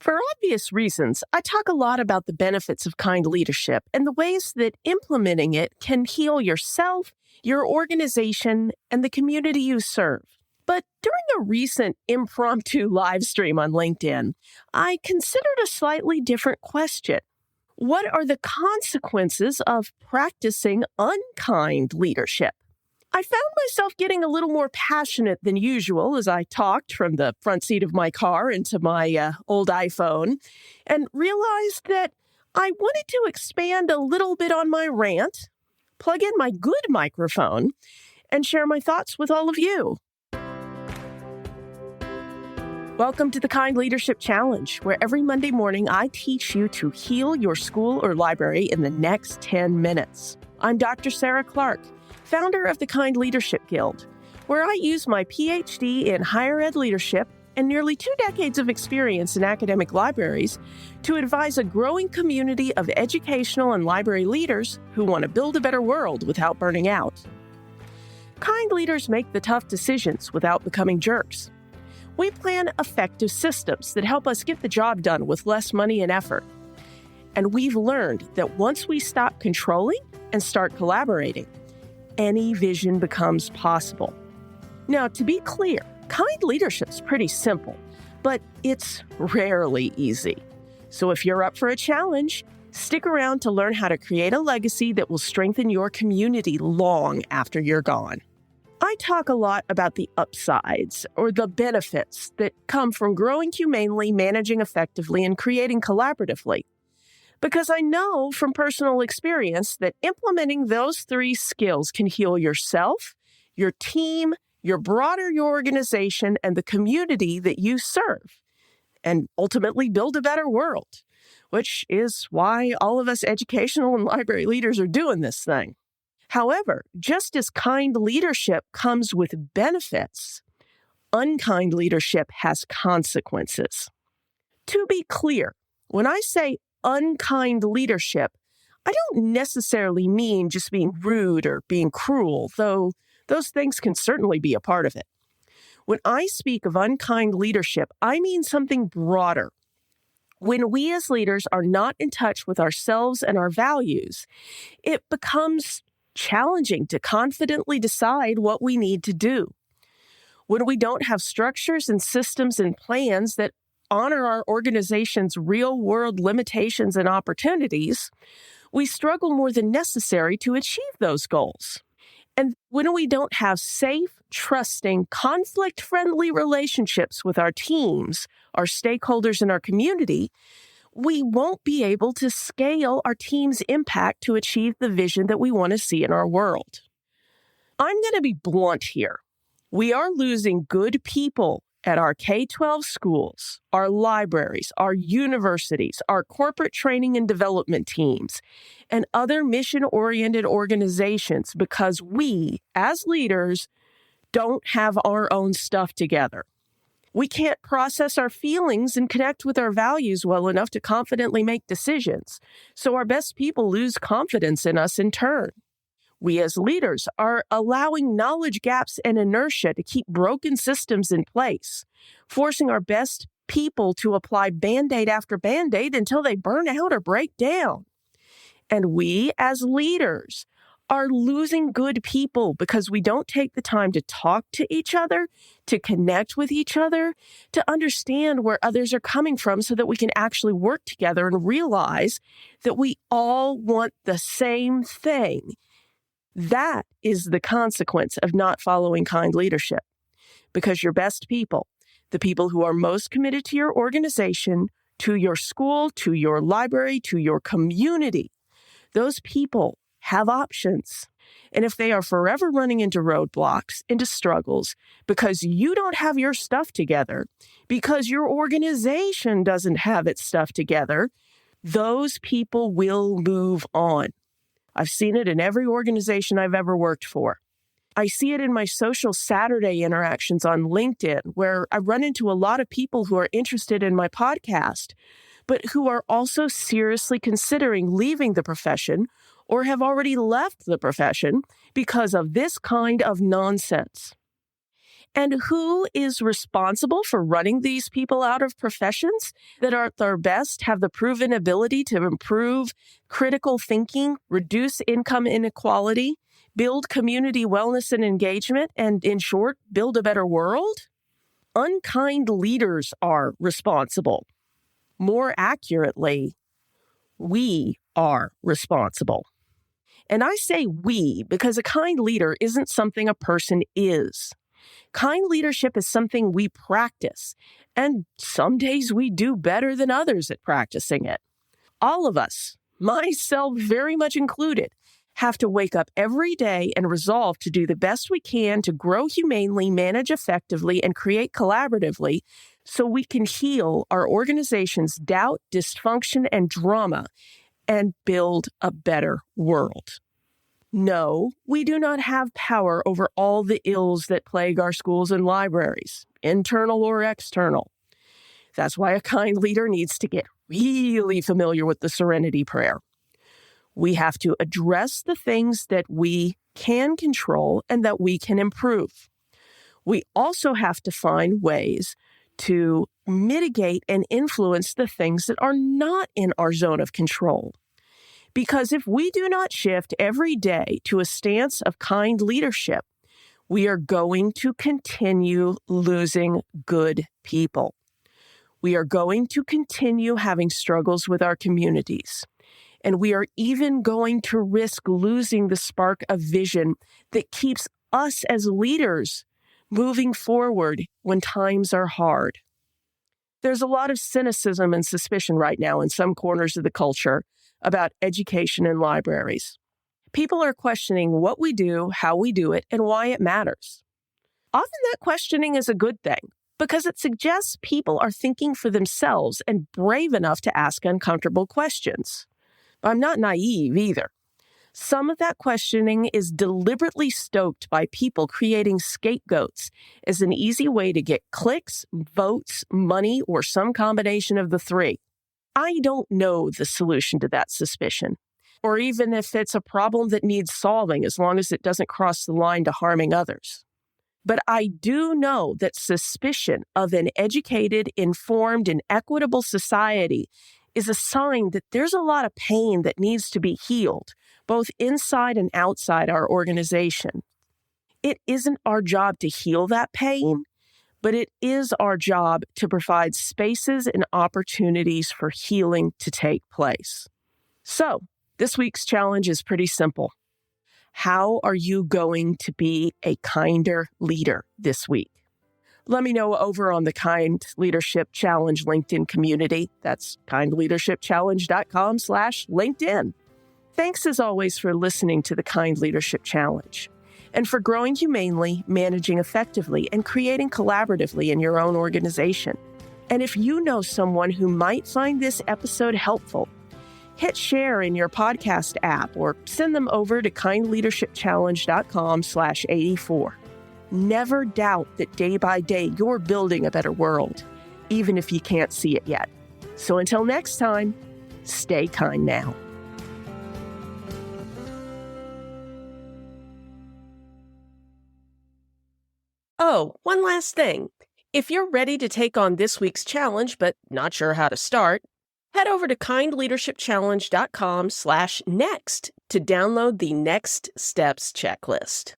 For obvious reasons, I talk a lot about the benefits of kind leadership and the ways that implementing it can heal yourself, your organization, and the community you serve. But during a recent impromptu live stream on LinkedIn, I considered a slightly different question. What are the consequences of practicing unkind leadership? I found myself getting a little more passionate than usual as I talked from the front seat of my car into my old iPhone and realized that I wanted to expand a little bit on my rant, plug in my good microphone, and share my thoughts with all of you. Welcome to the Kind Leadership Challenge, where every Monday morning I teach you to heal your school or library in the next 10 minutes. I'm Dr. Sarah Clark, founder of the Kind Leadership Guild, where I use my PhD in higher ed leadership and nearly 2 decades of experience in academic libraries to advise a growing community of educational and library leaders who want to build a better world without burning out. Kind leaders make the tough decisions without becoming jerks. We plan effective systems that help us get the job done with less money and effort. And we've learned that once we stop controlling and start collaborating, any vision becomes possible. Now, to be clear, kind leadership's pretty simple, but it's rarely easy. So if you're up for a challenge, stick around to learn how to create a legacy that will strengthen your community long after you're gone. I talk a lot about the upsides or the benefits that come from growing humanely, managing effectively, and creating collaboratively. Because I know from personal experience that implementing those 3 skills can heal yourself, your team, your organization, and the community that you serve, and ultimately build a better world, which is why all of us educational and library leaders are doing this thing. However, just as kind leadership comes with benefits, unkind leadership has consequences. To be clear, when I say unkind leadership, I don't necessarily mean just being rude or being cruel, though those things can certainly be a part of it. When I speak of unkind leadership, I mean something broader. When we as leaders are not in touch with ourselves and our values, it becomes challenging to confidently decide what we need to do. When we don't have structures and systems and plans that honor our organization's real-world limitations and opportunities, we struggle more than necessary to achieve those goals. And when we don't have safe, trusting, conflict-friendly relationships with our teams, our stakeholders, and our community, we won't be able to scale our team's impact to achieve the vision that we want to see in our world. I'm going to be blunt here. We are losing good people at our K-12 schools, our libraries, our universities, our corporate training and development teams, and other mission-oriented organizations because we, as leaders, don't have our own stuff together. We can't process our feelings and connect with our values well enough to confidently make decisions, so our best people lose confidence in us in turn. We as leaders are allowing knowledge gaps and inertia to keep broken systems in place, forcing our best people to apply Band-Aid after Band-Aid until they burn out or break down. And we as leaders are losing good people because we don't take the time to talk to each other, to connect with each other, to understand where others are coming from so that we can actually work together and realize that we all want the same thing. That is the consequence of not following kind leadership, because your best people, the people who are most committed to your organization, to your school, to your library, to your community, those people have options. And if they are forever running into roadblocks, into struggles, because you don't have your stuff together, because your organization doesn't have its stuff together, those people will move on. I've seen it in every organization I've ever worked for. I see it in my social Saturday interactions on LinkedIn, where I run into a lot of people who are interested in my podcast, but who are also seriously considering leaving the profession or have already left the profession because of this kind of nonsense. And who is responsible for running these people out of professions that are at their best, have the proven ability to improve critical thinking, reduce income inequality, build community wellness and engagement, and in short, build a better world? Unkind leaders are responsible. More accurately, we are responsible. And I say we because a kind leader isn't something a person is. Kind leadership is something we practice, and some days we do better than others at practicing it. All of us, myself very much included, have to wake up every day and resolve to do the best we can to grow humanely, manage effectively, and create collaboratively so we can heal our organization's doubt, dysfunction, and drama and build a better world. No, we do not have power over all the ills that plague our schools and libraries, internal or external. That's why a kind leader needs to get really familiar with the Serenity Prayer. We have to address the things that we can control and that we can improve. We also have to find ways to mitigate and influence the things that are not in our zone of control. Because if we do not shift every day to a stance of kind leadership, we are going to continue losing good people. We are going to continue having struggles with our communities. And we are even going to risk losing the spark of vision that keeps us as leaders moving forward when times are hard. There's a lot of cynicism and suspicion right now in some corners of the culture about education and libraries. People are questioning what we do, how we do it, and why it matters. Often that questioning is a good thing because it suggests people are thinking for themselves and brave enough to ask uncomfortable questions. I'm not naive either. Some of that questioning is deliberately stoked by people creating scapegoats as an easy way to get clicks, votes, money, or some combination of the three. I don't know the solution to that suspicion, or even if it's a problem that needs solving as long as it doesn't cross the line to harming others. But I do know that suspicion of an educated, informed, and equitable society is a sign that there's a lot of pain that needs to be healed, both inside and outside our organization. It isn't our job to heal that pain, but it is our job to provide spaces and opportunities for healing to take place. So, this week's challenge is pretty simple. How are you going to be a kinder leader this week? Let me know over on the Kind Leadership Challenge LinkedIn community. That's kindleadershipchallenge.com/LinkedIn. Thanks as always for listening to the Kind Leadership Challenge and for growing humanely, managing effectively, and creating collaboratively in your own organization. And if you know someone who might find this episode helpful, hit share in your podcast app or send them over to kindleadershipchallenge.com/84. Never doubt that day by day you're building a better world, even if you can't see it yet. So until next time, stay kind now. Oh, one last thing. If you're ready to take on this week's challenge but not sure how to start, head over to kindleadershipchallenge.com/next to download the Next Steps checklist.